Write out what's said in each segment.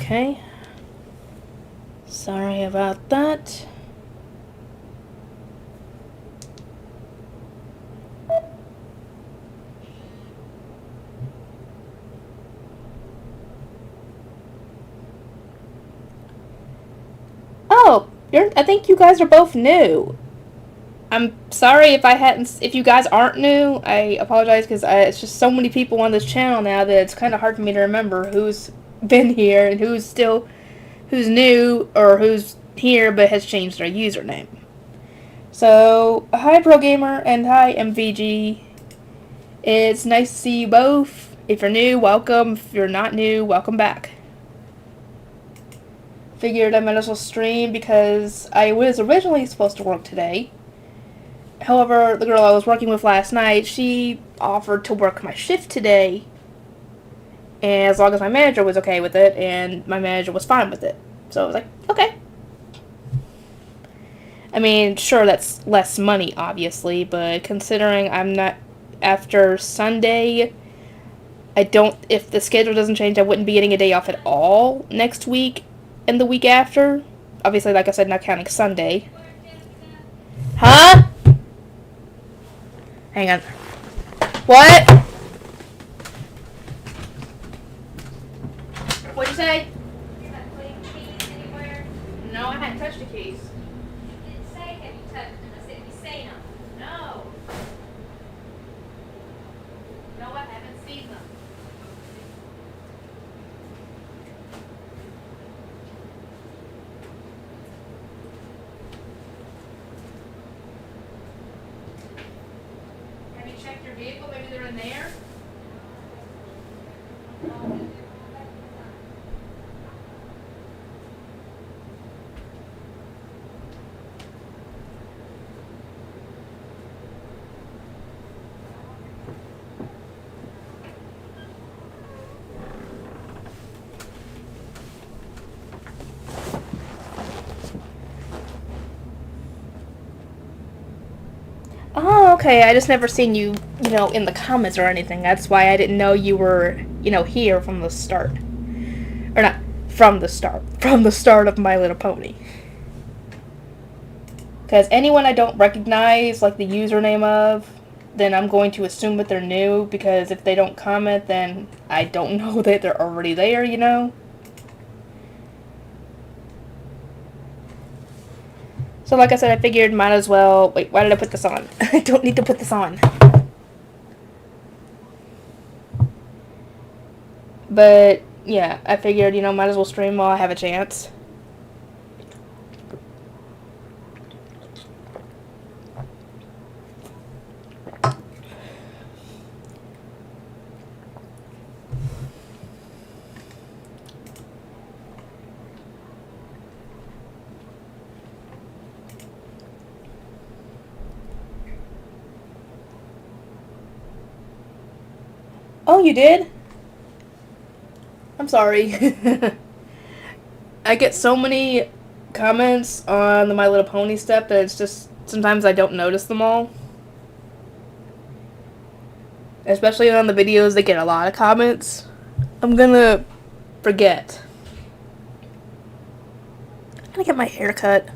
Okay. Sorry about that. Oh, I think you guys are both new. I'm sorry if you guys aren't new. I apologize because it's just so many people on this channel now that it's kind of hard for me to remember who's been here and who's new or who's here but has changed their username. So, hi Pro Gamer and hi MVG. It's nice to see you both. If you're new, welcome. If you're not new, welcome back. Figured I might as well stream because I was originally supposed to work today. However, the girl I was working with last night, she offered to work my shift today. And as long as my manager was okay with it, and my manager was fine with it. So I was like, okay. I mean, sure, that's less money, obviously, but considering I'm not after Sunday, if the schedule doesn't change, I wouldn't be getting a day off at all next week and the week after. Obviously, like I said, not counting Sunday. Huh? Hang on. What? What'd you say? You're not putting keys anywhere? No, I hadn't touched the keys. You didn't say have you touched them. I said, have you seen them? No. No, I haven't seen them. Have you checked your vehicle? Maybe they're in there? Oh, okay. I just never seen you, in the comments or anything. That's why I didn't know you were, here from the start. Or not from the start. From the start of My Little Pony. Because anyone I don't recognize, like the username of, then I'm going to assume that they're new. Because if they don't comment, then I don't know that they're already there, So like I said, I figured might as well... Wait, why did I put this on? I don't need to put this on. But, yeah, I figured, might as well stream while I have a chance. Oh, you did? I'm sorry. I get so many comments on the My Little Pony stuff that it's just sometimes I don't notice them all. Especially on the videos that get a lot of comments. I'm gonna forget. I'm gonna get my hair cut.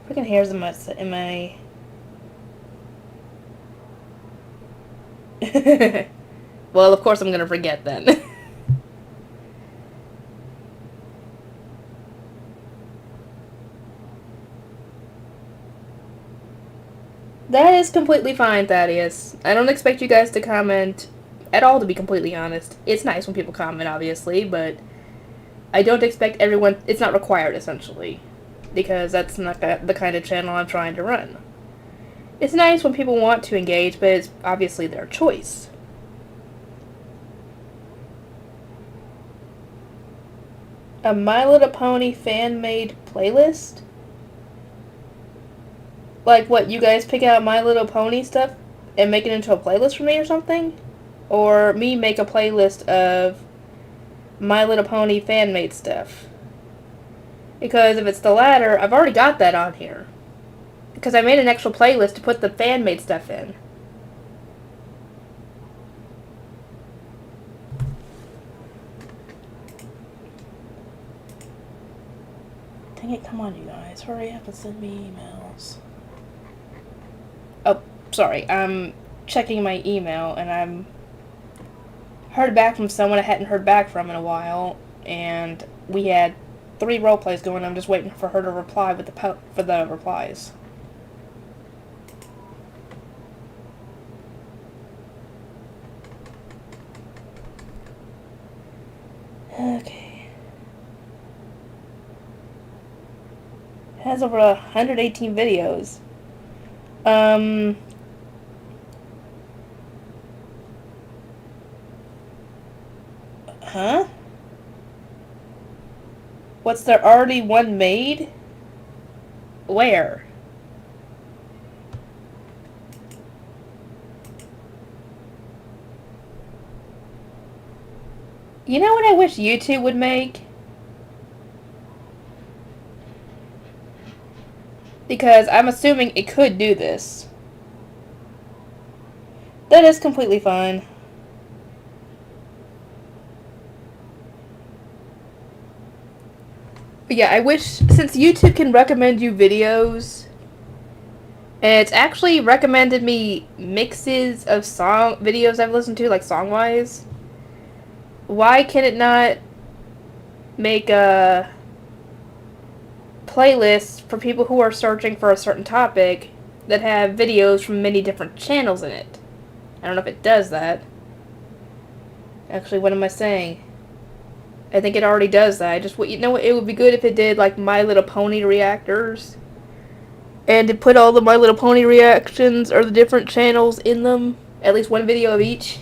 Freaking hairs in my well, of course I'm gonna forget then. That is completely fine, Thaddeus. I don't expect you guys to comment at all, to be completely honest. It's nice when people comment, obviously, but I don't expect everyone... It's not required, essentially. Because that's not the kind of channel I'm trying to run. It's nice when people want to engage, but it's obviously their choice. A My Little Pony fan-made playlist? Like, what, you guys pick out My Little Pony stuff and make it into a playlist for me or something? Or me make a playlist of My Little Pony fan-made stuff? Because if it's the latter, I've already got that on here. Because I made an actual playlist to put the fan-made stuff in. Dang it, come on, you guys. Hurry up and send me emails. Oh, sorry. I'm checking my email, and I'm heard back from someone I hadn't heard back from in a while, and we had 3 role plays going. I'm just waiting for her to reply with for the replies. Okay. It has over 118 videos. Huh? What's there already one made? Where? You know what I wish YouTube would make? Because I'm assuming it could do this. That is completely fine. But yeah, I wish, since YouTube can recommend you videos, and it's actually recommended me mixes of videos I've listened to, like song-wise, why can it not make a playlist for people who are searching for a certain topic that have videos from many different channels in it? I don't know if it does that. Actually, what am I saying? I think it already does that. You know what? It would be good if it did like My Little Pony reactors, and to put all the My Little Pony reactions or the different channels in them, at least one video of each.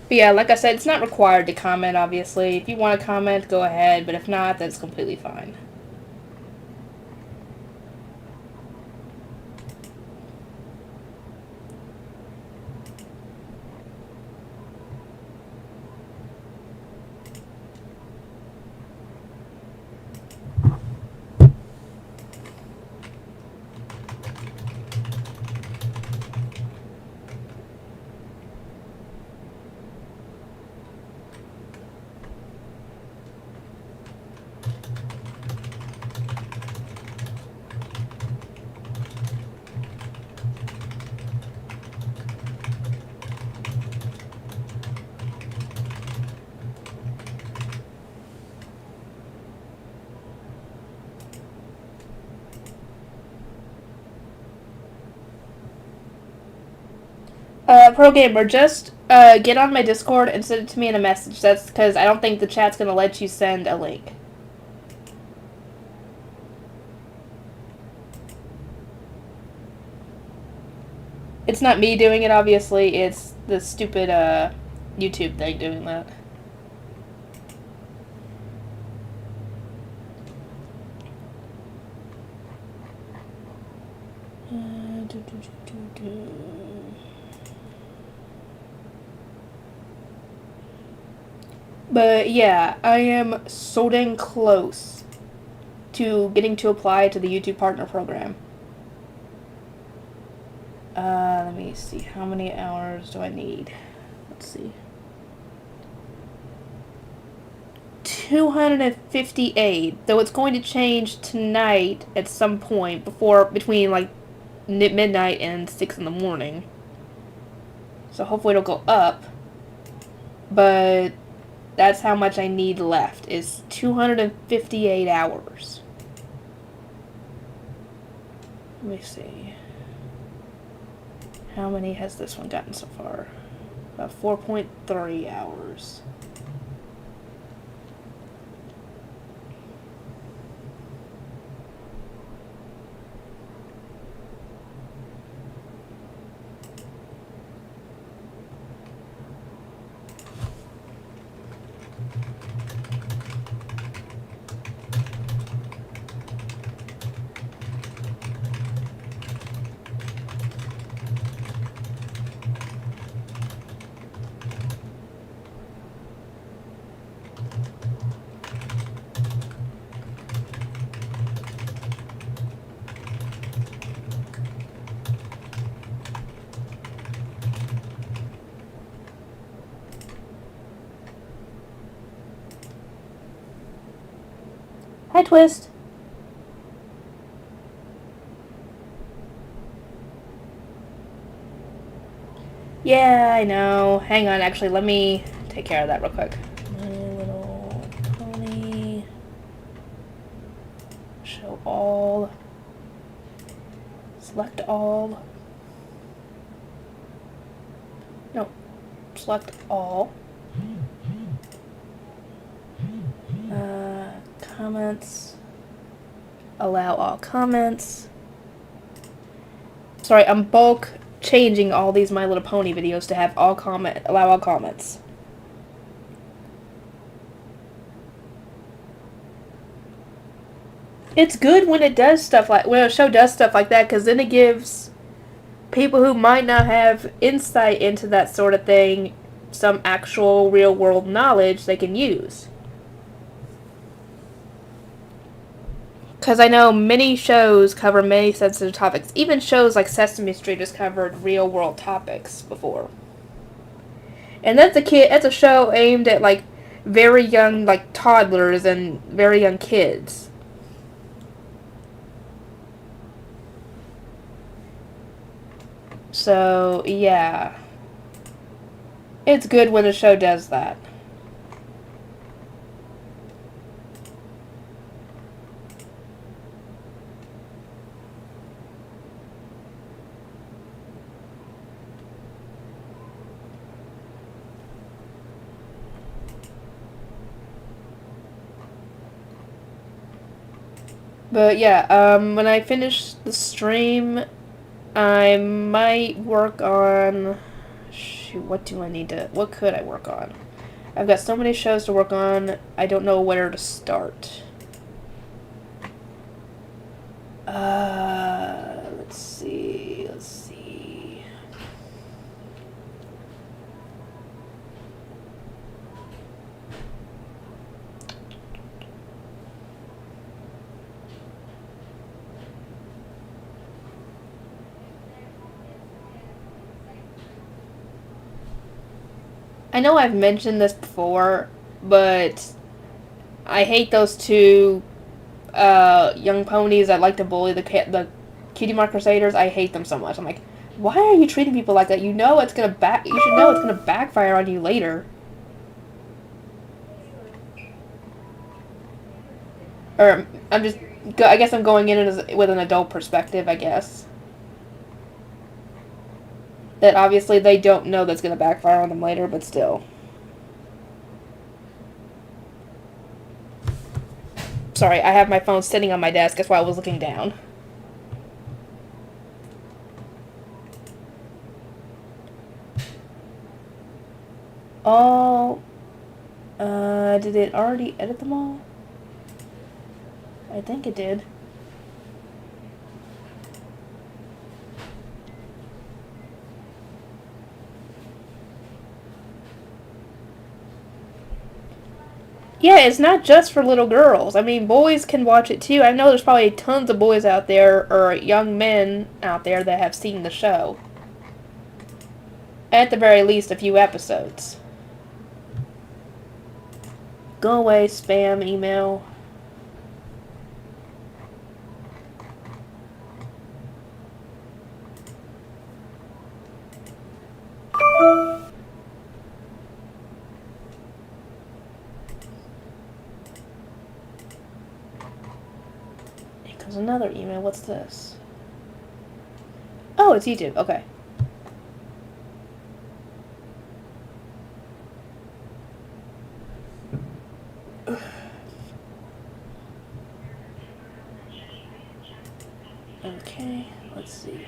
But yeah, like I said, it's not required to comment, obviously. If you want to comment, go ahead, but if not, that's completely fine. Pro Gamer, just get on my Discord and send it to me in a message. That's because I don't think the chat's going to let you send a link. It's not me doing it, obviously. It's the stupid YouTube thing doing that. But yeah, I am so dang close to getting to apply to the YouTube Partner Program. Let me see. How many hours do I need? Let's see. 258. Though it's going to change tonight at some point between like midnight and 6 in the morning. So hopefully it'll go up. But that's how much I need left, is 258 hours. Let me see. How many has this one gotten so far? About 4.3 hours. Hi, Twist. Yeah, I know. Hang on, actually, let me take care of that real quick. My Little Pony. Show all. Select all. No. Select all. Comments. Allow all comments. Sorry, I'm bulk changing all these My Little Pony videos to have allow all comments. It's good when it does stuff when a show does stuff like that, because then it gives people who might not have insight into that sort of thing some actual real world knowledge they can use. Because I know many shows cover many sensitive topics. Even shows like Sesame Street has covered real world topics before. And that's a show aimed at like very young, like toddlers and very young kids. So yeah, it's good when a show does that. But yeah, when I finish the stream, I might work on. Shoot, what do I need to. What could I work on? I've got so many shows to work on, I don't know where to start. Let's see. I know I've mentioned this before, but I hate those two young ponies that like to bully the Cutie Mark Crusaders. I hate them so much. I'm like, why are you treating people like that? You know it's gonna You should know it's gonna backfire on you later. Or I guess I'm going in with an adult perspective. I guess that obviously they don't know that's gonna backfire on them later, but still. Sorry, I have my phone sitting on my desk. That's why I was looking down. All. Did it already edit them all? I think it did. Yeah, it's not just for little girls. I mean, boys can watch it too. I know there's probably tons of boys out there, or young men out there, that have seen the show. At the very least, a few episodes. Go away, spam email. Here comes another email. What's this? Oh, it's YouTube. Okay. Okay, let's see.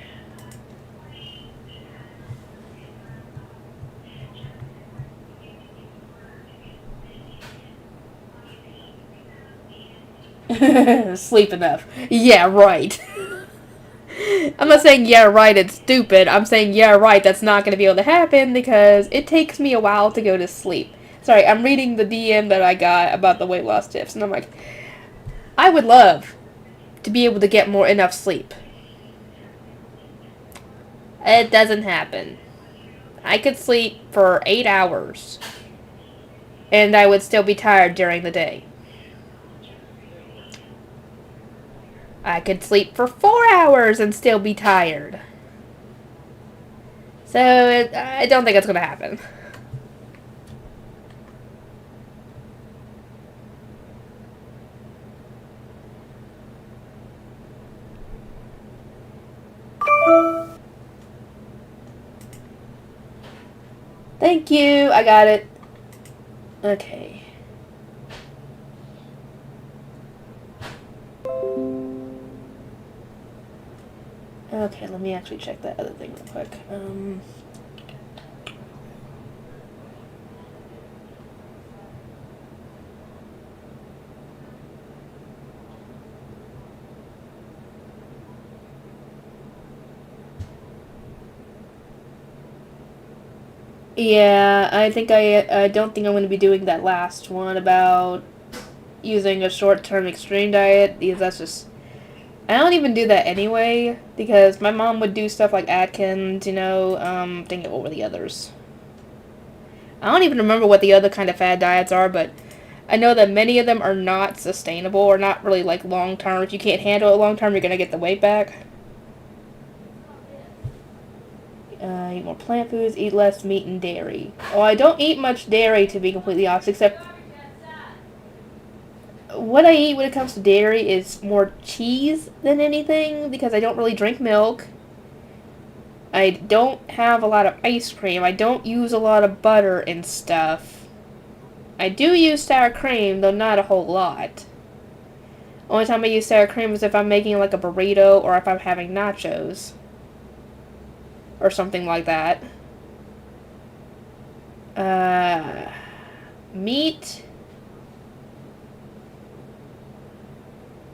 Sleep enough. Yeah, right. I'm not saying yeah, right, it's stupid. I'm saying yeah, right, that's not going to be able to happen because it takes me a while to go to sleep. Sorry, I'm reading the DM that I got about the weight loss tips, and I'm like, I would love to be able to get enough sleep. It doesn't happen. I could sleep for 8 hours, and I would still be tired during the day. I could sleep for 4 hours and still be tired. So I don't think it's going to happen. Thank you. I got it. Okay. Okay, let me actually check that other thing real quick. Yeah, I don't think I'm going to be doing that last one about using a short-term extreme diet because that's just I don't even do that anyway because my mom would do stuff like Atkins, think what were the others. I don't even remember what the other kind of fad diets are, but I know that many of them are not sustainable or not really like long term. If you can't handle it long term, you're gonna get the weight back. Eat more plant foods, eat less meat and dairy. Oh, I don't eat much dairy to be completely honest, except what I eat when it comes to dairy is more cheese than anything because I don't really drink milk. I don't have a lot of ice cream. I don't use a lot of butter and stuff. I do use sour cream, though not a whole lot. Only time I use sour cream is if I'm making like a burrito or if I'm having nachos. Or something like that. Meat.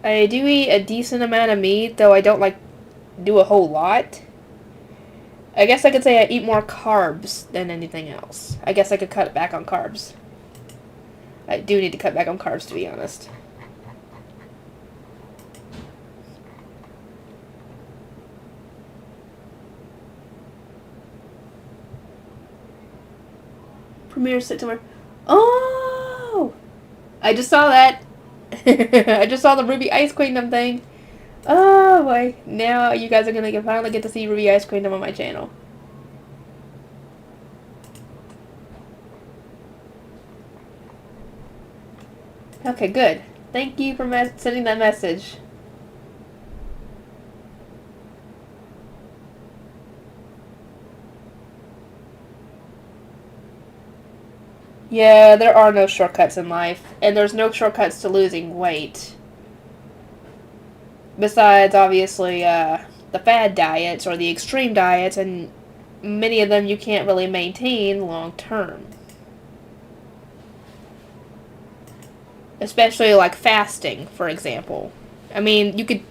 I do eat a decent amount of meat, though I don't like do a whole lot. I guess I could say I eat more carbs than anything else. I guess I could cut back on carbs. I do need to cut back on carbs, to be honest. Premiere September. Oh! I just saw that. I just saw the Ruby Ice Kingdom thing. Oh boy. Now you guys are going to finally get to see Ruby Ice Kingdom on my channel. Okay, good. Thank you for sending that message. Yeah, there are no shortcuts in life, and there's no shortcuts to losing weight. Besides, obviously, the fad diets or the extreme diets, and many of them you can't really maintain long term. Especially like fasting, for example. I mean, you could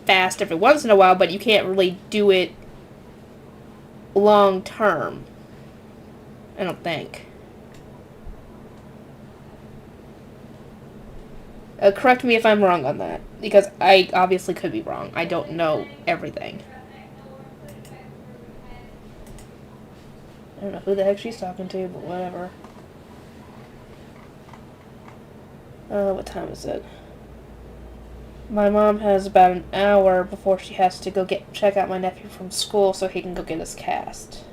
fast every once in a while, but you can't really do it long term. I don't think. Correct me if I'm wrong on that, because I obviously could be wrong. I don't know everything. I don't know who the heck she's talking to, but whatever. What time is it? My mom has about an hour before she has to go check out my nephew from school so he can go get his cast.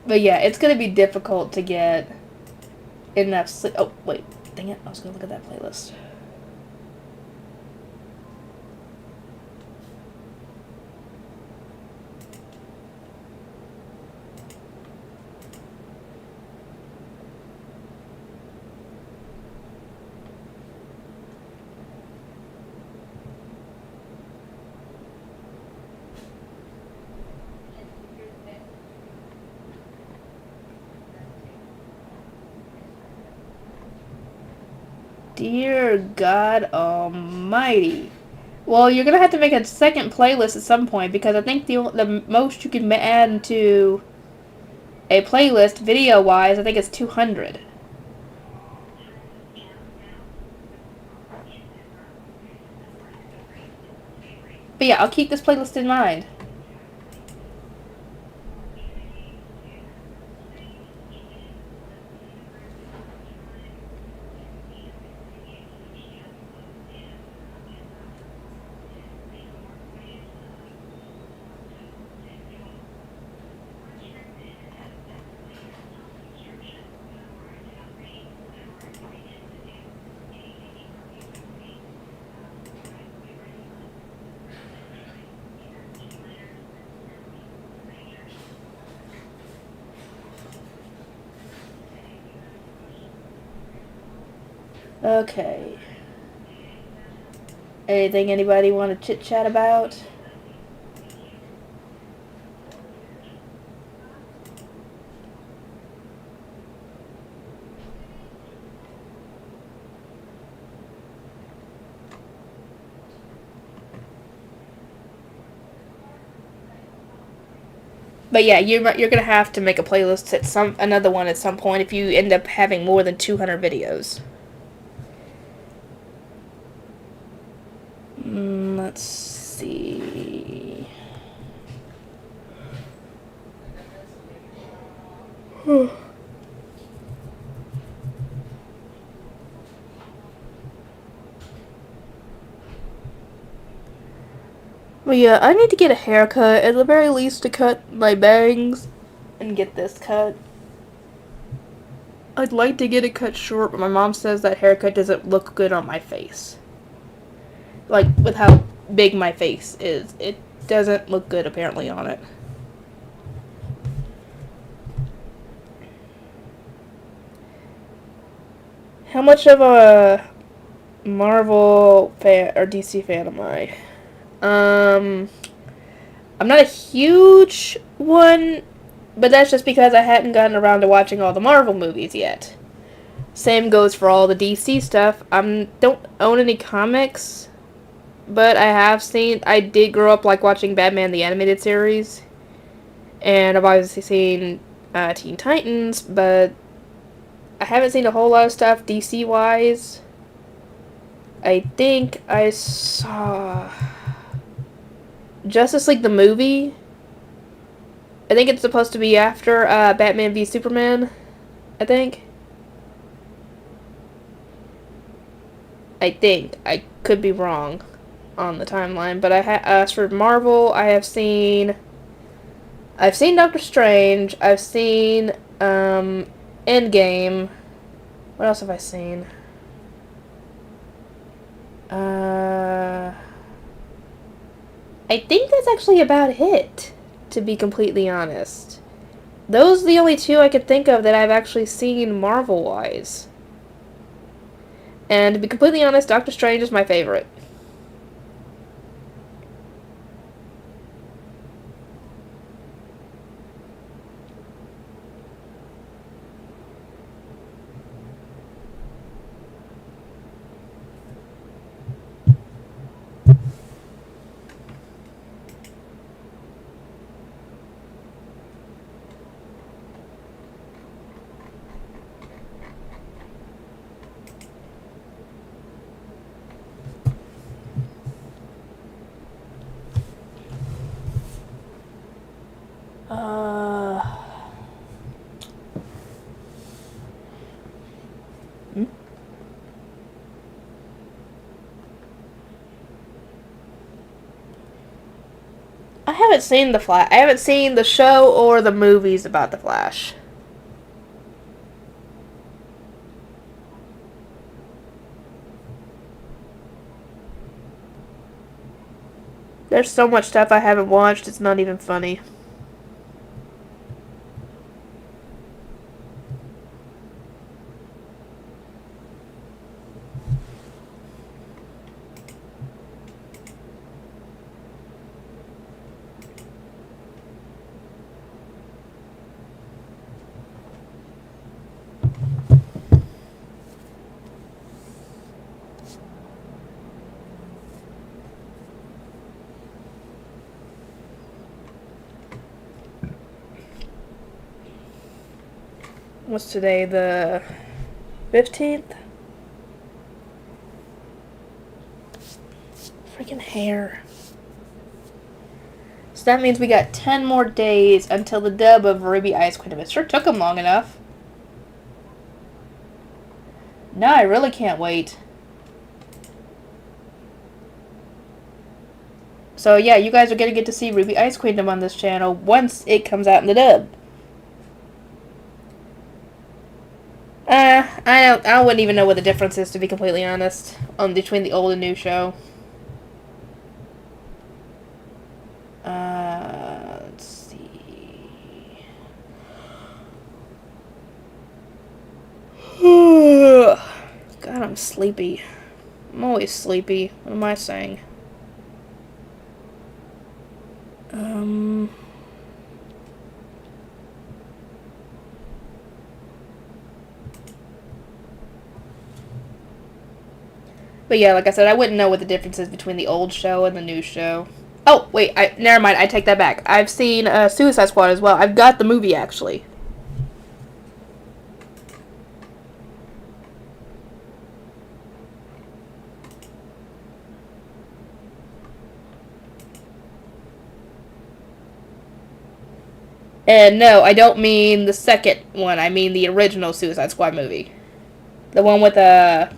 But yeah, it's gonna be difficult to get enough sleep. Oh, wait. Dang it. I was gonna look at that playlist. Dear God Almighty. Well, you're gonna have to make a second playlist at some point because I think the most you can add to a playlist video-wise, I think it's 200. But yeah, I'll keep this playlist in mind. Okay. Anything anybody want to chit chat about? But yeah, you're gonna have to make a playlist at another one at some point if you end up having more than 200 videos. Let's see. But yeah, I need to get a haircut. At the very least, to cut my bangs and get this cut. I'd like to get it cut short, but my mom says that haircut doesn't look good on my face. Like, with how big my face is. It doesn't look good, apparently, on it. How much of a Marvel fan or DC fan am I? I'm not a huge one, but that's just because I hadn't gotten around to watching all the Marvel movies yet. Same goes for all the DC stuff. I don't own any comics, but I did grow up like watching Batman the Animated Series, and I've obviously seen Teen Titans, but I haven't seen a whole lot of stuff DC-wise. I think I saw Justice League the movie. I think it's supposed to be after Batman v Superman, I think. I think. I could be wrong on the timeline, but as for Marvel, I've seen Doctor Strange, I've seen Endgame. What else have I seen? I think that's actually about it, to be completely honest. Those are the only two I could think of that I've actually seen Marvel-wise. And to be completely honest, Doctor Strange is my favorite. Uh... Hmm? I haven't seen The Flash. I haven't seen the show or the movies about The Flash. There's so much stuff I haven't watched, it's not even funny. What's today, the 15th? Freaking hair. So that means we got 10 more days until the dub of Ruby Ice Queen. It sure took them long enough. No, I really can't wait. So yeah, you guys are gonna get to see Ruby Ice Queendom on this channel once it comes out in the dub. I wouldn't even know what the difference is, to be completely honest, between the old and new show. Let's see. God, I'm I'm sleepy. I'm always sleepy. What am I saying? But yeah, like I said, I wouldn't know what the difference is between the old show and the new show. Oh, wait, never mind, I take that back. I've seen Suicide Squad as well. I've got the movie, actually. And no, I don't mean the second one. I mean the original Suicide Squad movie. The one with the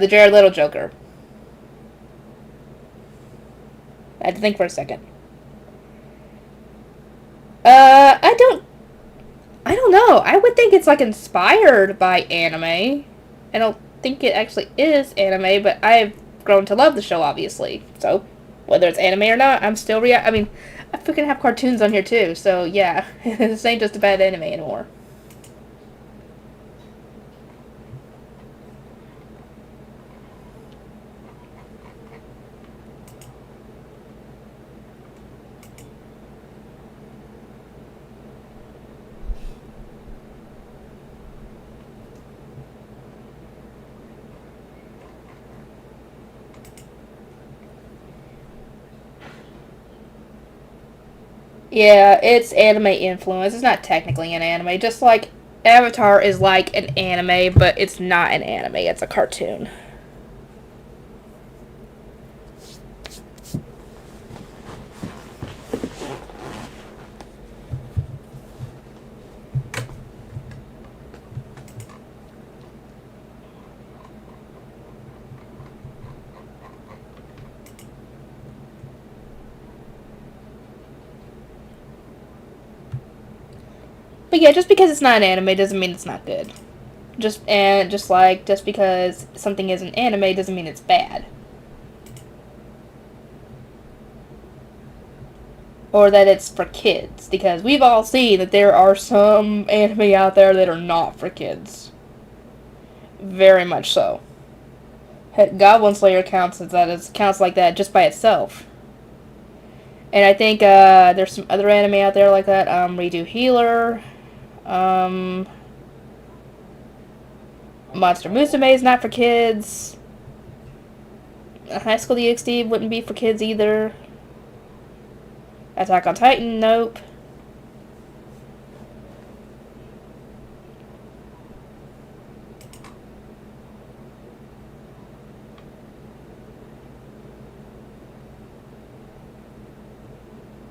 Jared Leto Joker. I had to think for a second. I don't know. I would think it's like inspired by anime. I don't think it actually is anime, but I've grown to love the show, obviously. So, whether it's anime or not, I'm still I mean, I freaking have cartoons on here too, so yeah. This ain't just about anime anymore. Yeah, it's anime influence. It's not technically an anime, just like Avatar is like an anime, but it's not an anime, it's a cartoon. But yeah, just because it's not an anime doesn't mean it's not good. Just because something isn't anime doesn't mean it's bad. Or that it's for kids, because we've all seen that there are some anime out there that are not for kids. Very much so. Heck, Goblin Slayer counts like that just by itself. And I think there's some other anime out there like that. Redo Healer. Monster Musume is not for kids. High School DxD wouldn't be for kids either. Attack on Titan, nope.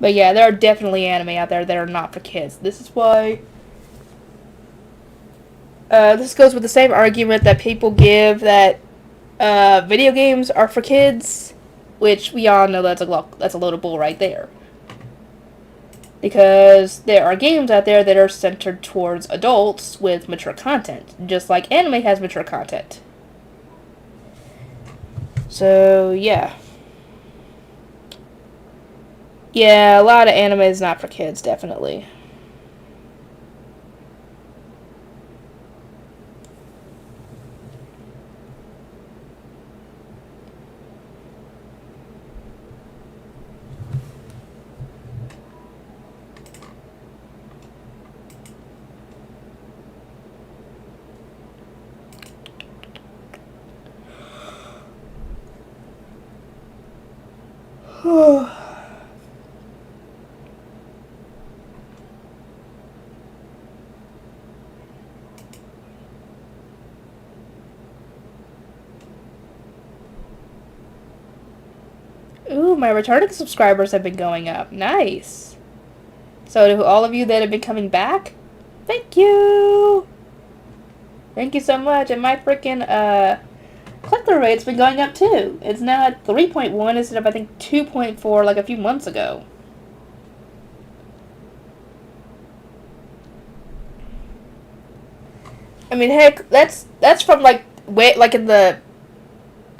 But yeah, there are definitely anime out there that are not for kids. This is why... this goes with the same argument that people give that video games are for kids, which we all know that's a load of bull right there. Because there are games out there that are centered towards adults with mature content, just like anime has mature content. So, yeah. Yeah, a lot of anime is not for kids, definitely. Ooh, my returning subscribers have been going up. Nice. So to all of you that have been coming back, thank you. Thank you so much. And my freaking click-through rate's been going up too. It's now at 3.1 instead of I think 2.4 like a few months ago. I mean, heck, that's from like in the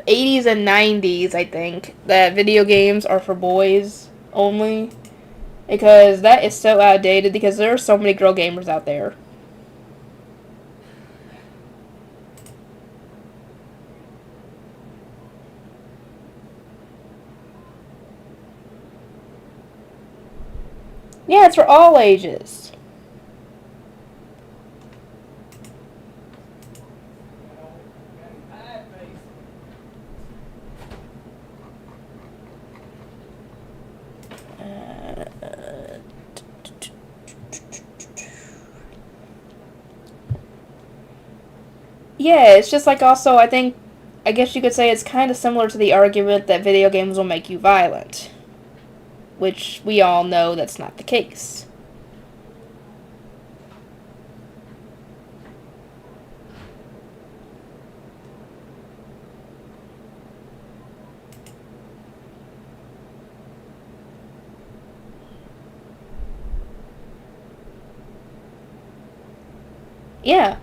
80s and 90s, I think, that video games are for boys only. Because that is so outdated because there are so many girl gamers out there. Yeah, it's for all ages. Yeah, it's just like also, I guess you could say it's kind of similar to the argument that video games will make you violent. Which we all know that's not the case. Yeah.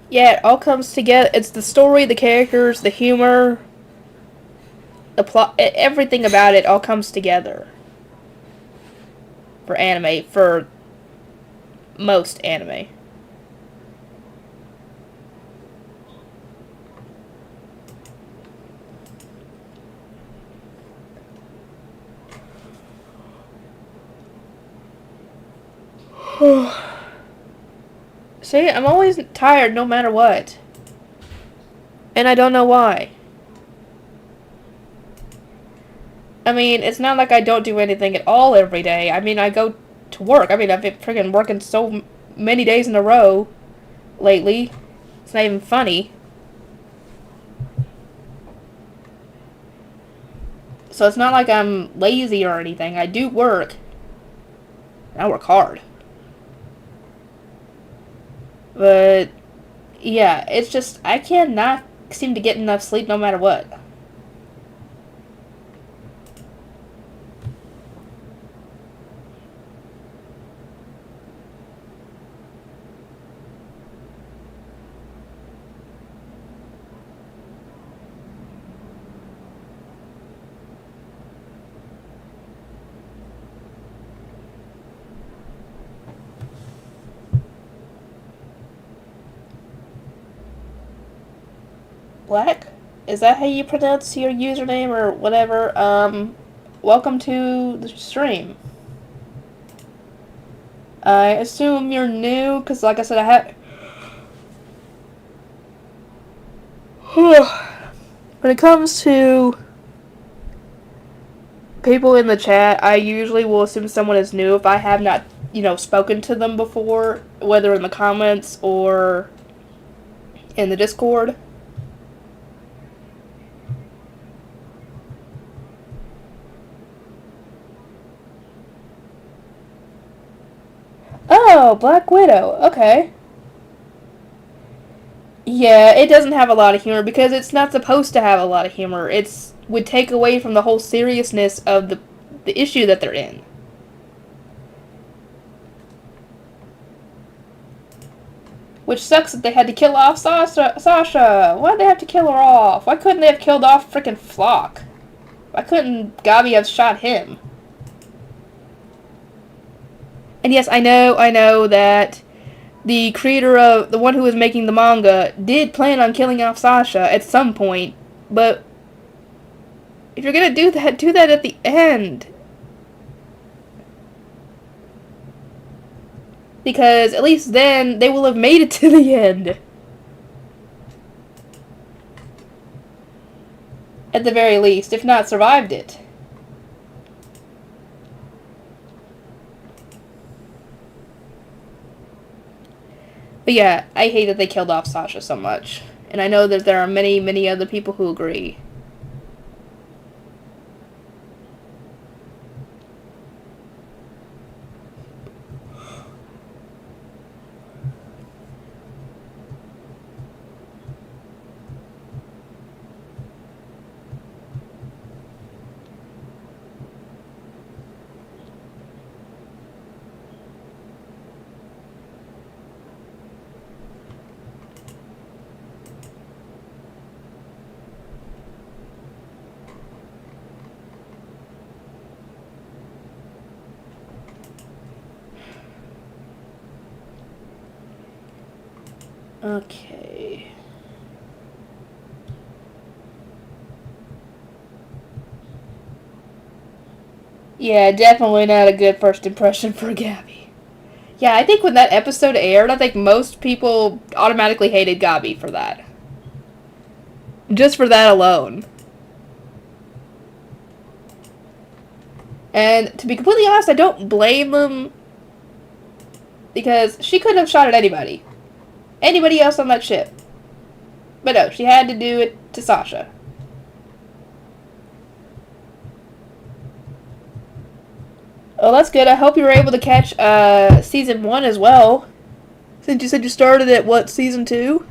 Yeah, it all comes together. It's the story, the characters, the humor, the plot, everything about it all comes together. For anime, for most anime. See, I'm always tired no matter what. And I don't know why. I mean, it's not like I don't do anything at all every day. I mean, I go to work. I mean, I've been freaking working so many days in a row lately. It's not even funny. So it's not like I'm lazy or anything. I do work. I work hard. But, yeah, it's just, I cannot seem to get enough sleep no matter what. Black? Is that how you pronounce your username or whatever? Welcome to the stream. I assume you're new, because like I said, when it comes to people in the chat, I usually will assume someone is new if I have not, spoken to them before, whether in the comments or in the Discord. Oh, Black Widow. Okay. Yeah, it doesn't have a lot of humor because it's not supposed to have a lot of humor. It's would take away from the whole seriousness of the issue that they're in. Which sucks that they had to kill off Sasha. Why'd they have to kill her off? Why couldn't they have killed off frickin' Flock? Why couldn't Gabi have shot him? And yes, I know that the creator of the one who was making the manga did plan on killing off Sasha at some point, but if you're gonna do that at the end. Because at least then they will have made it to the end. At the very least, if not survived it. But yeah, I hate that they killed off Sasha so much. And I know that there are many, many other people who agree. Okay. Yeah, definitely not a good first impression for Gabby. Yeah, I think when that episode aired, I think most people automatically hated Gabby for that. Just for that alone. And to be completely honest, I don't blame them because she couldn't have shot at anybody. Anybody else on that ship. But no, she had to do it to Sasha. Oh, that's good. I hope you were able to catch season 1 as well. Since you said you started at, what, season 2?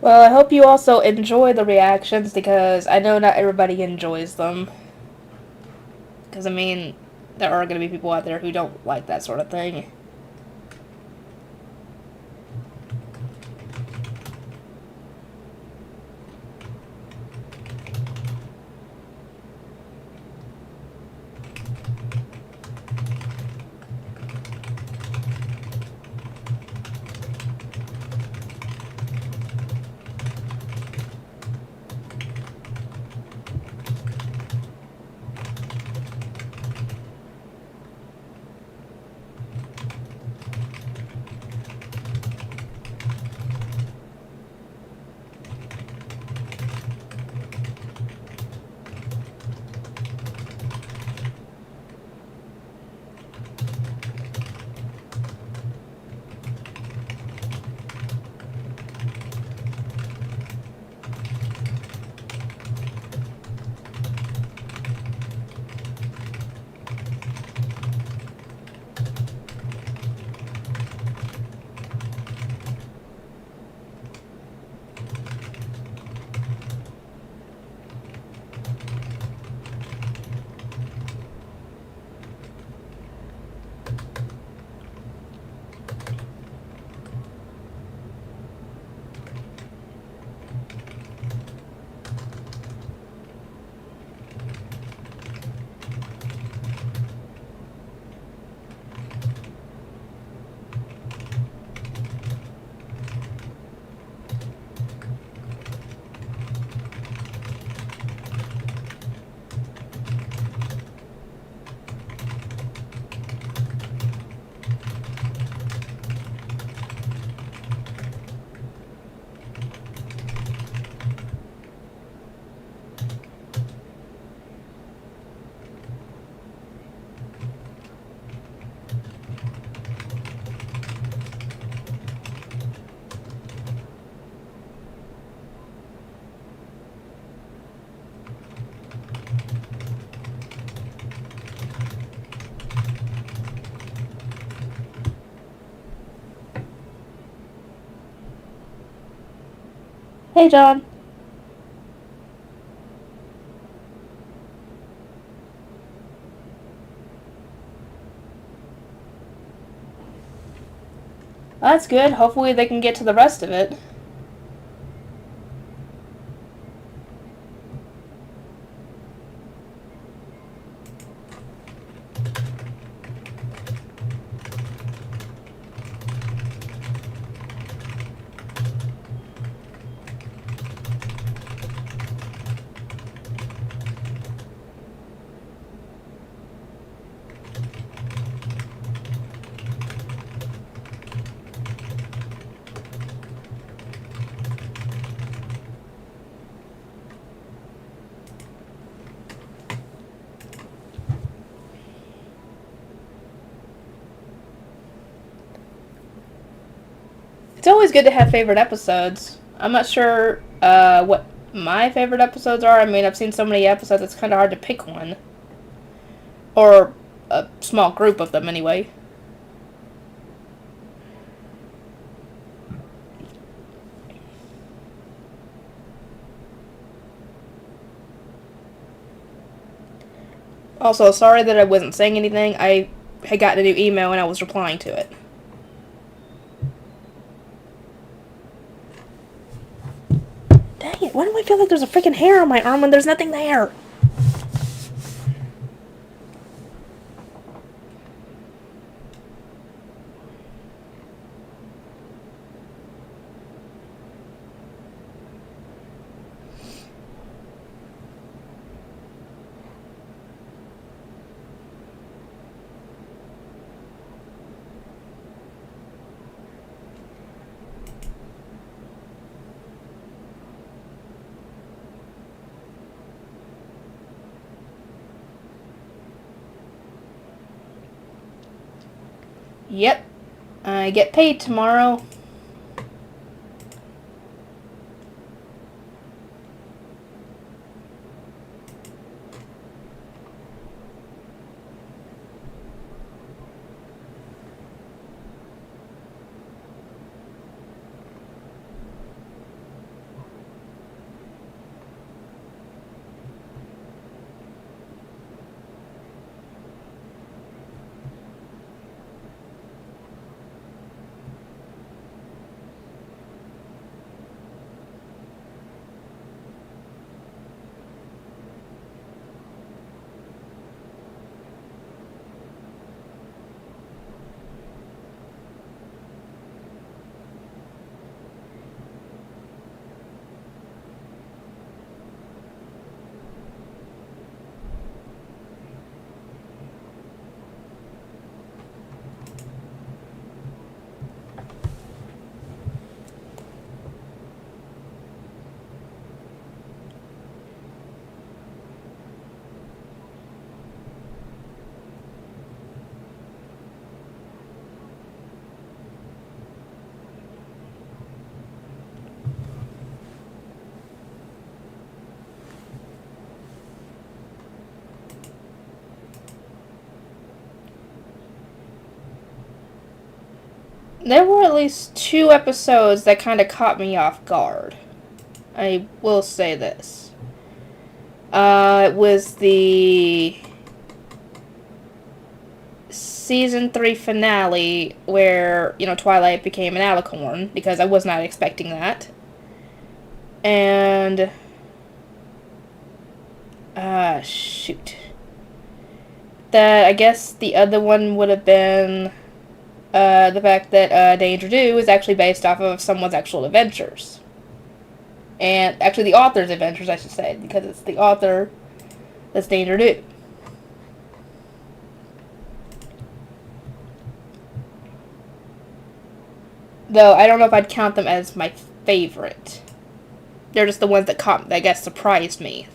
Well, I hope you also enjoy the reactions because I know not everybody enjoys them. Because, I mean, there are going to be people out there who don't like that sort of thing. Hey, John. That's good. Hopefully they can get to the rest of it. It's always good to have favorite episodes. I'm not sure what my favorite episodes are. I mean, I've seen so many episodes, it's kind of hard to pick one. Or a small group of them, anyway. Also, sorry that I wasn't saying anything. I had gotten a new email and I was replying to it. Dang it, why do I feel like there's a freaking hair on my arm when there's nothing there? Yep, I get paid tomorrow. There were at least 2 episodes that kind of caught me off guard. I will say this. It was the season 3 finale where, Twilight became an alicorn, because I was not expecting that. And, shoot. I guess the other one would have been the fact that Danger Do is actually based off of someone's actual adventures. And actually the author's adventures, I should say, because it's the author that's Danger Do. Though I don't know if I'd count them as my favorite. They're just the ones that I guess, surprised me.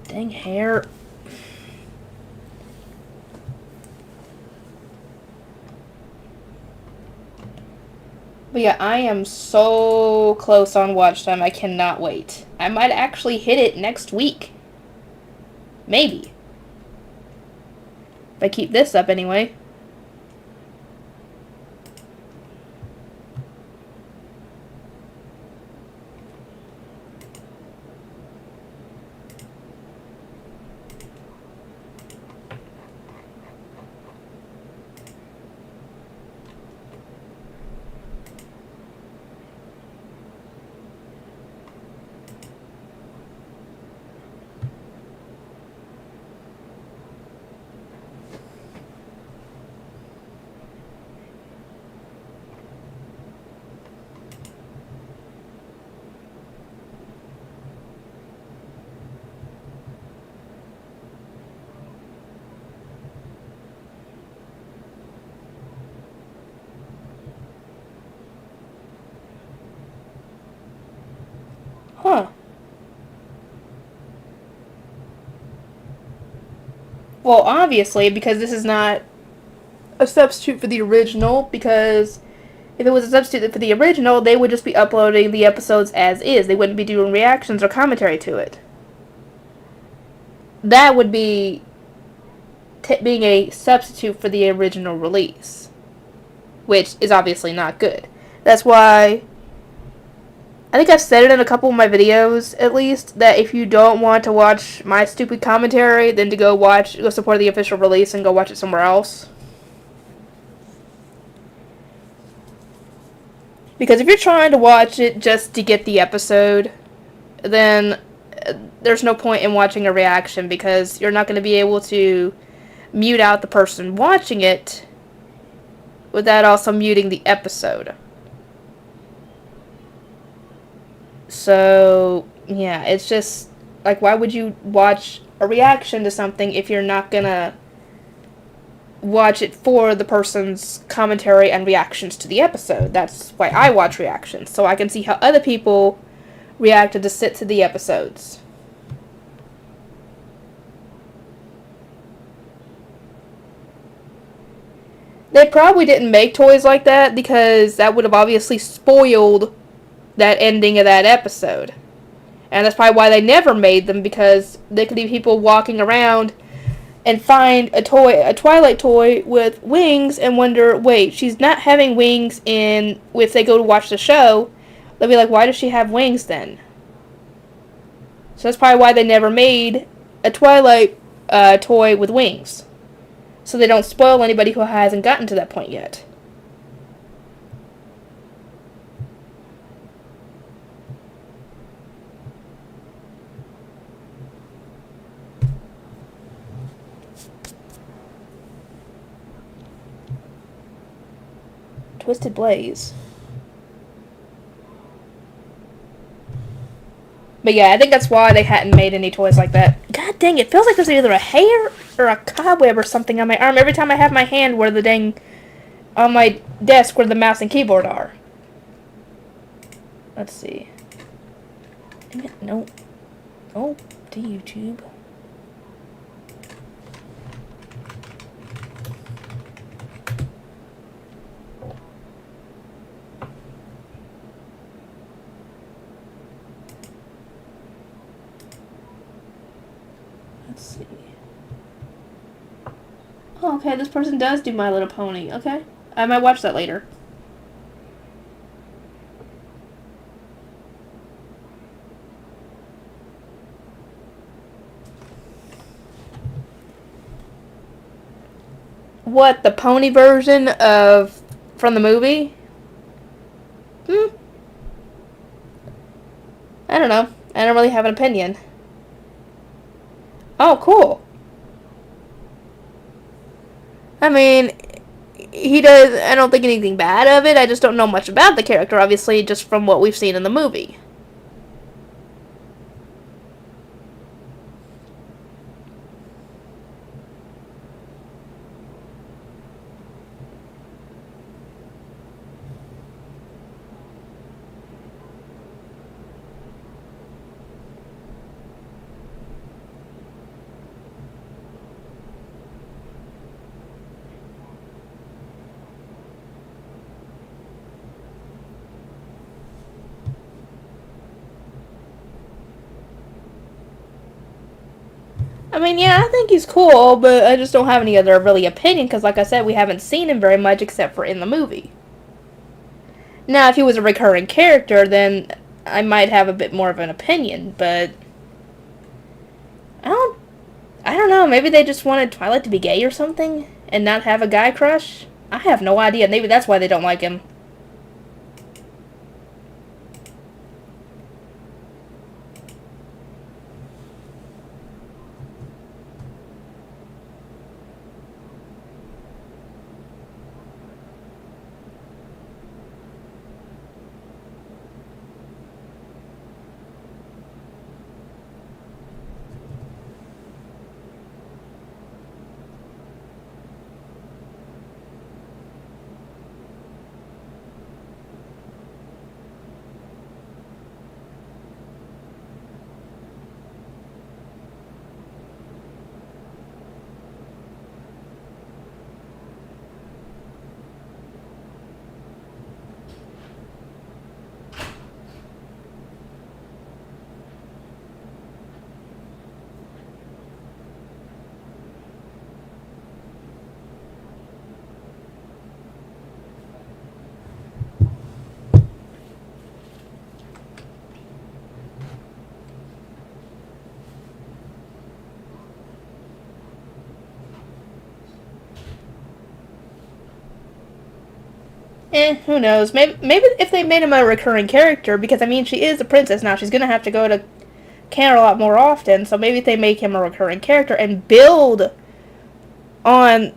Dang hair. But yeah, I am so close on watch time. I cannot wait. I might actually hit it next week. Maybe. If I keep this up anyway. Well, obviously, because this is not a substitute for the original, because if it was a substitute for the original, they would just be uploading the episodes as is. They wouldn't be doing reactions or commentary to it. That would be being a substitute for the original release, which is obviously not good. That's why I think I've said it in a couple of my videos, at least, that if you don't want to watch my stupid commentary, then to go support the official release and go watch it somewhere else. Because if you're trying to watch it just to get the episode, then there's no point in watching a reaction, because you're not going to be able to mute out the person watching it without also muting the episode. So, yeah, it's just, like, why would you watch a reaction to something if you're not gonna watch it for the person's commentary and reactions to the episode? That's why I watch reactions, so I can see how other people reacted to the episodes. They probably didn't make toys like that because that would have obviously spoiled that ending of that episode. And that's probably why they never made them, because there could be people walking around and find a Twilight toy with wings and wonder, wait, she's not having wings if they go to watch the show, they'll be like, why does she have wings then? So that's probably why they never made a Twilight toy with wings. So they don't spoil anybody who hasn't gotten to that point yet. Twisted Blaze. But yeah, I think that's why they hadn't made any toys like that. God dang, it feels like there's either a hair or a cobweb or something on my arm every time I have my hand on my desk where the mouse and keyboard are. Let's see. Dang it, no. Oh, to YouTube. Let's see. Oh, okay, this person does do My Little Pony. Okay. I might watch that later. What, the pony version from the movie? I don't know. I don't really have an opinion. Oh, cool. I mean, I don't think anything bad of it. I just don't know much about the character, obviously, just from what we've seen in the movie. I mean, yeah, I think he's cool, but I just don't have any other really opinion, because like I said, we haven't seen him very much except for in the movie. Now, if he was a recurring character, then I might have a bit more of an opinion, but I don't know, maybe they just wanted Twilight to be gay or something, and not have a guy crush? I have no idea, maybe that's why they don't like him. Who knows? Maybe if they made him a recurring character, because I mean, she is a princess now. She's gonna have to go to Canada a lot more often. So maybe if they make him a recurring character and build on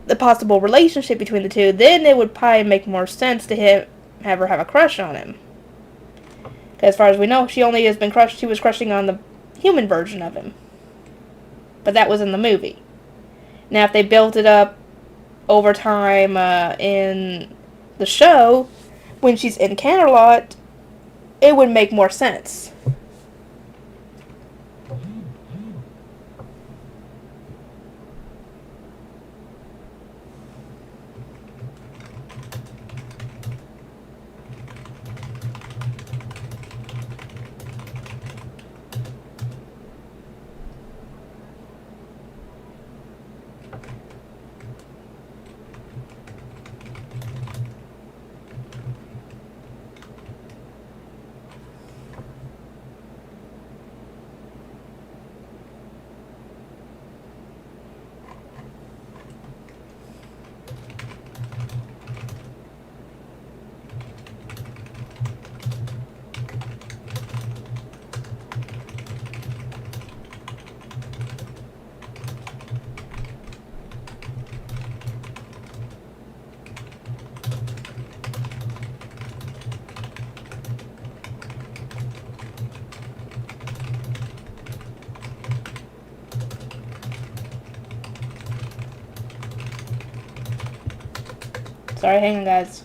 the possible relationship between the two, then it would probably make more sense to have her have a crush on him. Because as far as we know, she only has been crushed. She was crushing on the human version of him, but that was in the movie. Now, if they built it up over time in the show, when she's in Canterlot, it would make more sense. Sorry, hang on, guys.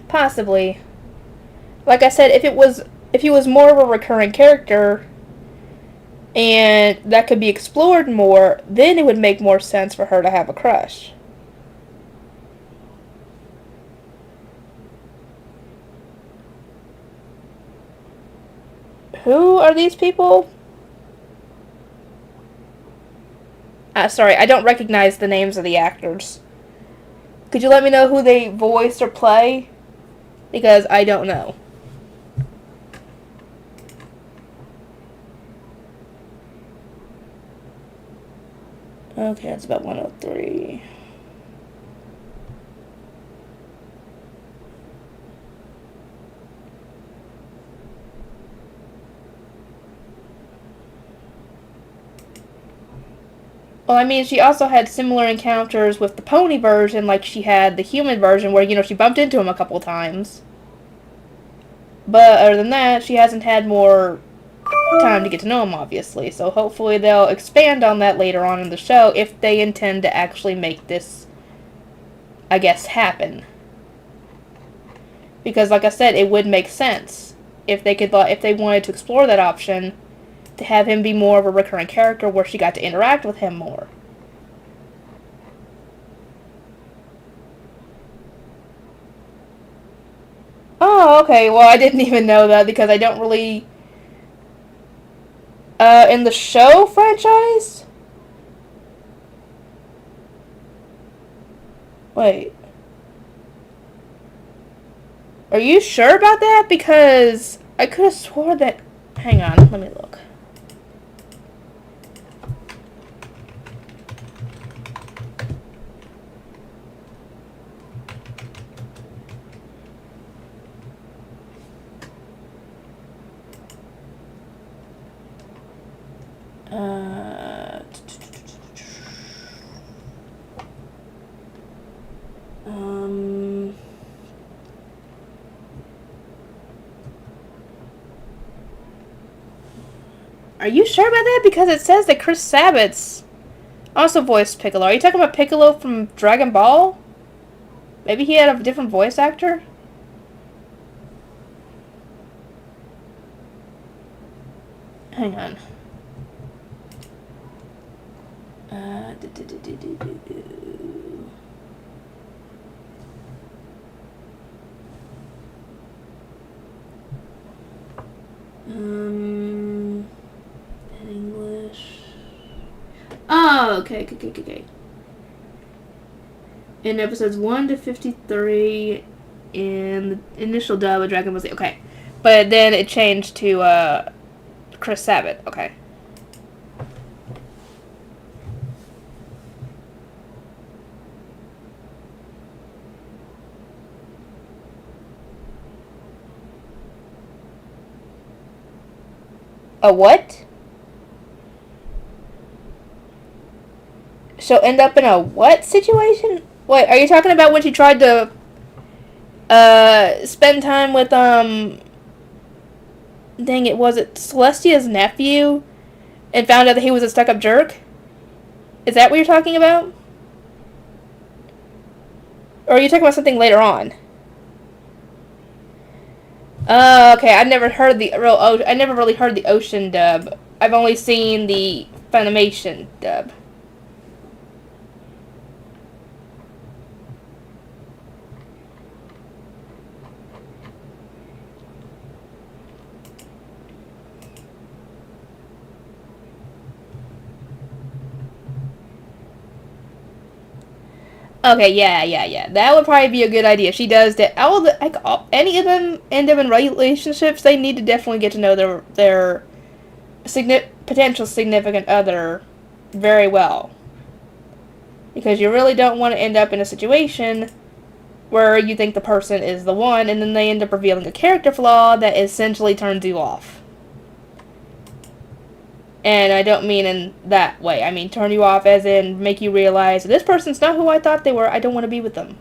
Possibly. Like I said, if he was more of a recurring character and that could be explored more, then it would make more sense for her to have a crush. Who are these people? Sorry, I don't recognize the names of the actors. Could you let me know who they voice or play? Because I don't know. Okay, that's about 103. Well, I mean, she also had similar encounters with the pony version, like she had the human version, where, she bumped into him a couple times. But other than that, she hasn't had more time to get to know him, obviously. So hopefully they'll expand on that later on in the show if they intend to actually make this, I guess, happen. Because, like I said, it would make sense if they wanted to explore that option, to have him be more of a recurring character where she got to interact with him more. Oh, okay. Well, I didn't even know that because I don't really... in the show franchise? Wait. Are you sure about that? Because I could have swore that... Hang on, let me look. Are you sure about that? Because it says that Chris Sabat's also voiced Piccolo. Are you talking about Piccolo from Dragon Ball? Maybe he had a different voice actor? Hang on. English. Oh, okay. In episodes 1 to 53, in the initial dub of Dragon Ball Z. Okay. But then it changed to, Chris Sabat. Okay. A what? She'll end up in a what situation? Wait, are you talking about when she tried to spend time with dang it, was it Celestia's nephew and found out that he was a stuck-up jerk? Is that what you're talking about? Or are you talking about something later on? Okay, I never really heard the Ocean dub. I've only seen the Funimation dub. Okay, yeah. That would probably be a good idea. She does that. Any of them end up in relationships, they need to definitely get to know their potential significant other very well. Because you really don't want to end up in a situation where you think the person is the one, and then they end up revealing a character flaw that essentially turns you off. And I don't mean in that way. I mean turn you off as in make you realize this person's not who I thought they were. I don't want to be with them.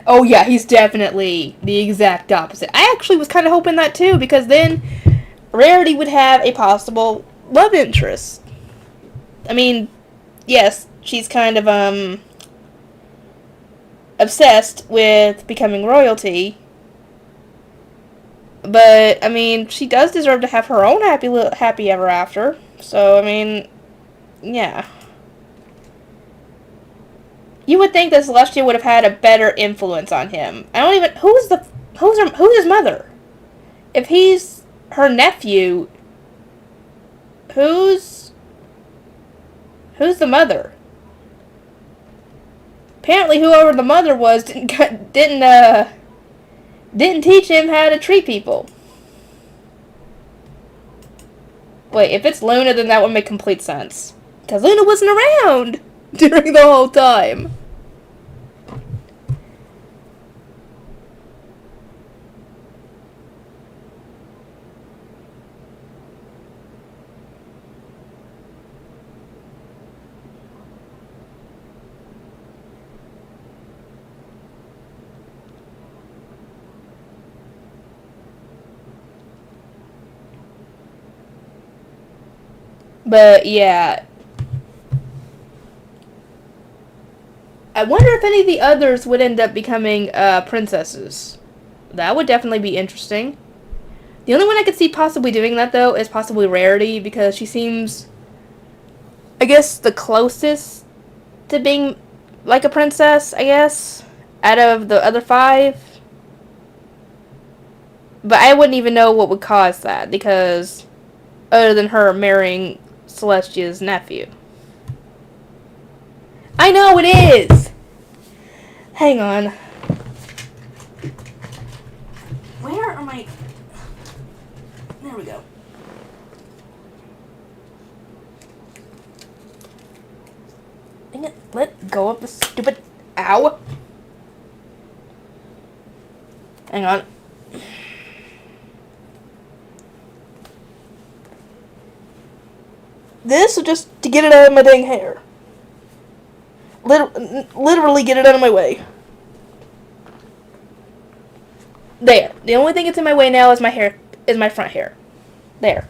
Oh yeah, he's definitely the exact opposite. I actually was kind of hoping that too, because then Rarity would have a possible love interest. I mean, yes, she's kind of obsessed with becoming royalty, but I mean, she does deserve to have her own happy ever after. So I mean, yeah. You would think that Celestia would have had a better influence on him. I don't even who's his mother? If he's her nephew, who's the mother? Apparently, whoever the mother was didn't teach him how to treat people. Wait, if it's Luna, then that would make complete sense. Because Luna wasn't around during the whole time. But yeah, I wonder if any of the others would end up becoming princesses. That would definitely be interesting. The only one I could see possibly doing that, though, is possibly Rarity, because she seems, I guess, the closest to being like a princess, I guess, out of the other 5. But I wouldn't even know what would cause that, because other than her marrying Celestia's nephew. I know it is! Hang on. Where are my... There we go. Dang it, let go of the stupid... Ow! Hang on. This is just to get it out of my dang hair. Literally get it out of my way. There. The only thing that's in my way now is my hair, is my front hair. There.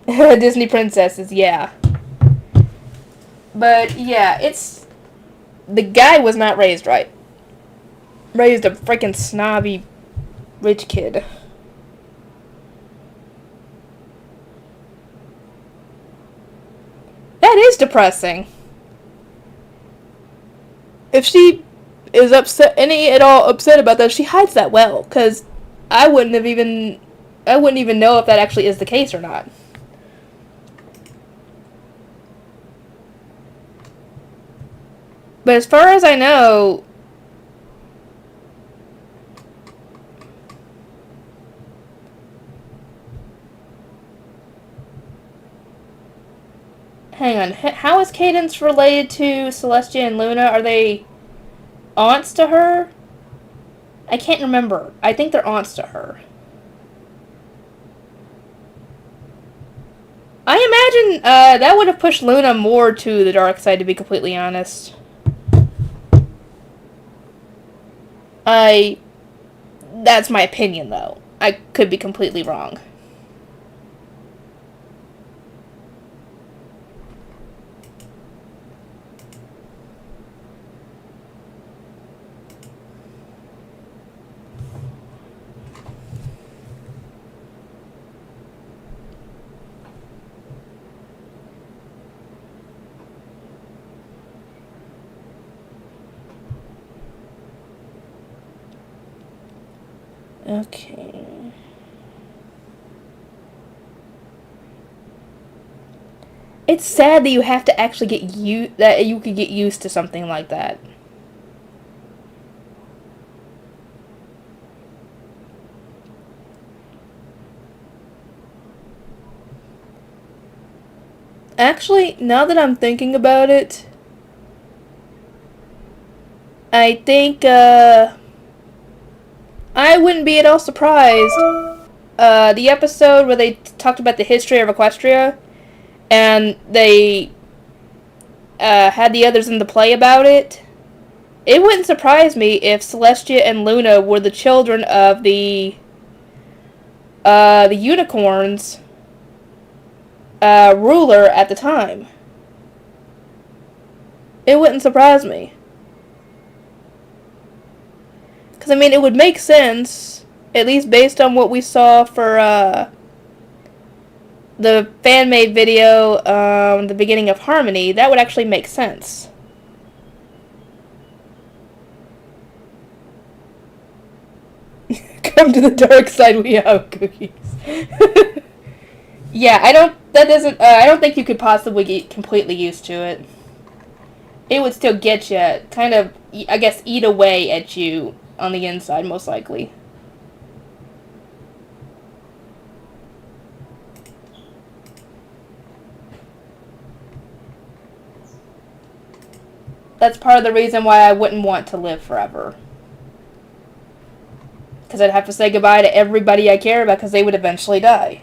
Disney princesses, yeah. But yeah, it's, the guy was not raised right. Raised a freaking snobby rich kid. That is depressing. If she is upset, any at all upset about that, she hides that well, because I wouldn't even know if that actually is the case or not. But as far as I know, hang on, how is Cadence related to Celestia and Luna? Are they aunts to her? I can't remember. I think they're aunts to her. I imagine that would have pushed Luna more to the dark side, to be completely honest. That's my opinion, though. I could be completely wrong. Okay. It's sad that you have to actually that you could get used to something like that. Actually, now that I'm thinking about it, I think I wouldn't be at all surprised. The episode where they talked about the history of Equestria, and they had the others in the play about it, it wouldn't surprise me if Celestia and Luna were the children of the unicorns ruler at the time. It wouldn't surprise me. Because, I mean, it would make sense, at least based on what we saw for the fan-made video, the beginning of Harmony. That would actually make sense. Come to the dark side, we have cookies. Yeah, I don't think you could possibly get completely used to it. It would still get you, kind of, I guess, eat away at you on the inside, most likely. That's part of the reason why I wouldn't want to live forever. Because I'd have to say goodbye to everybody I care about, because they would eventually die.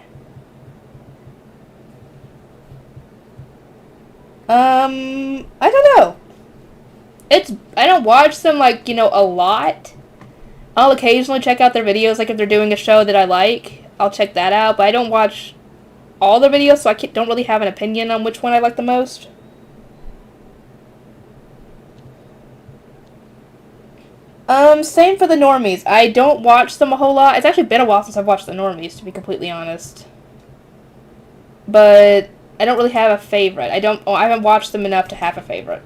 I don't know. I don't watch them, like, you know, a lot. I'll occasionally check out their videos, like if they're doing a show that I like, I'll check that out, but I don't watch all their videos, so I don't really have an opinion on which one I like the most. Same for the Normies. I don't watch them a whole lot. It's actually been a while since I've watched the Normies, to be completely honest. But I don't really have a favorite. I haven't watched them enough to have a favorite.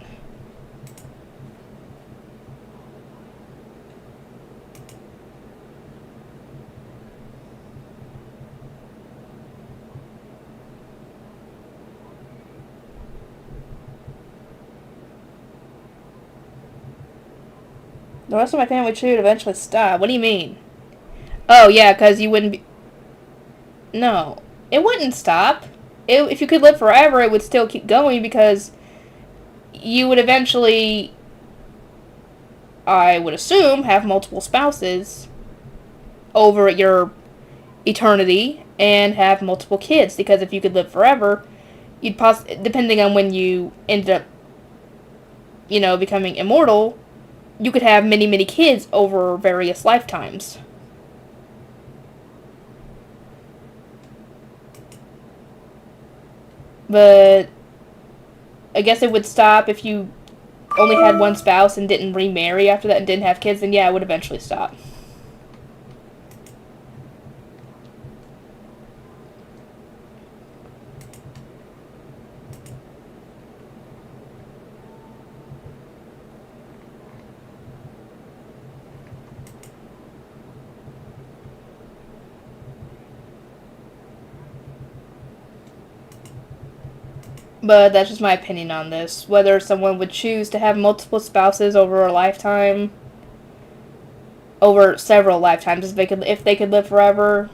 The rest of my family tree would eventually stop. What do you mean? Oh, yeah, because you wouldn't be... No. It wouldn't stop. If you could live forever, it would still keep going, because you would eventually, I would assume, have multiple spouses over your eternity and have multiple kids, because if you could live forever, you'd depending on when you ended up, becoming immortal, you could have many, many kids over various lifetimes. But I guess it would stop if you only had one spouse and didn't remarry after that and didn't have kids, then yeah, it would eventually stop. But that's just my opinion on this. Whether someone would choose to have multiple spouses over a lifetime, over several lifetimes, if they could live forever,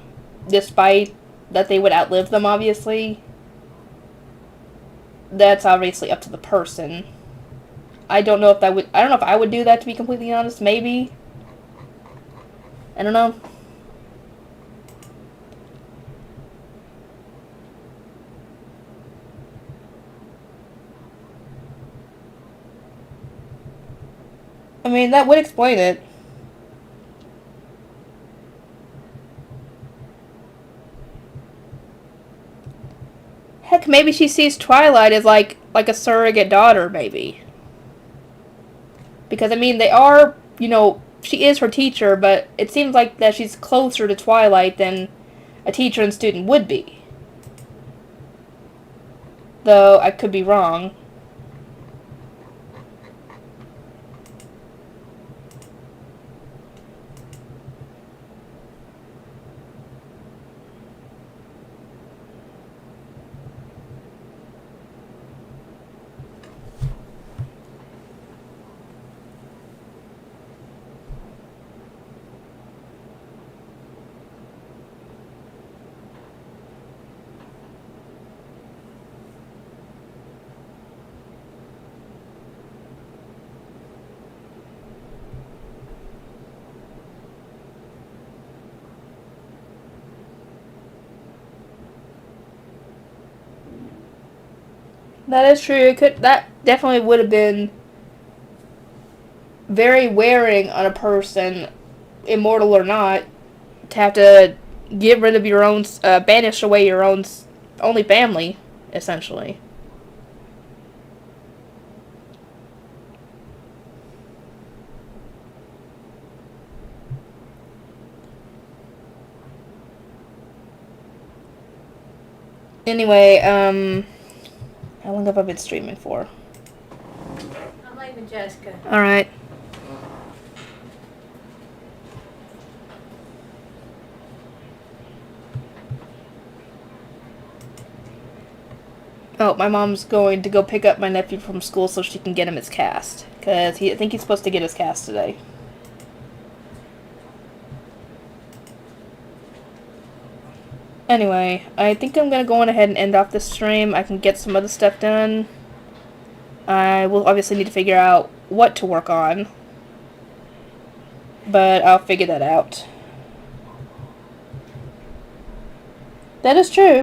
despite that they would outlive them, obviously. That's obviously up to the person. I don't know if I would do that, to be completely honest. Maybe. I don't know. I mean, that would explain it. Heck, maybe she sees Twilight as like a surrogate daughter, maybe. Because I mean, they are, she is her teacher, but it seems like that she's closer to Twilight than a teacher and student would be. Though I could be wrong. That is true. That definitely would have been very wearing on a person, immortal or not, to have to get rid of your own, banish away your own only family, essentially. Anyway, how long have I been streaming for? I'm leaving Jessica. Alright. Oh, my mom's going to go pick up my nephew from school so she can get him his cast. Because I think he's supposed to get his cast today. Anyway, I think I'm going to go on ahead and end off this stream. I can get some other stuff done. I will obviously need to figure out what to work on. But I'll figure that out. That is true.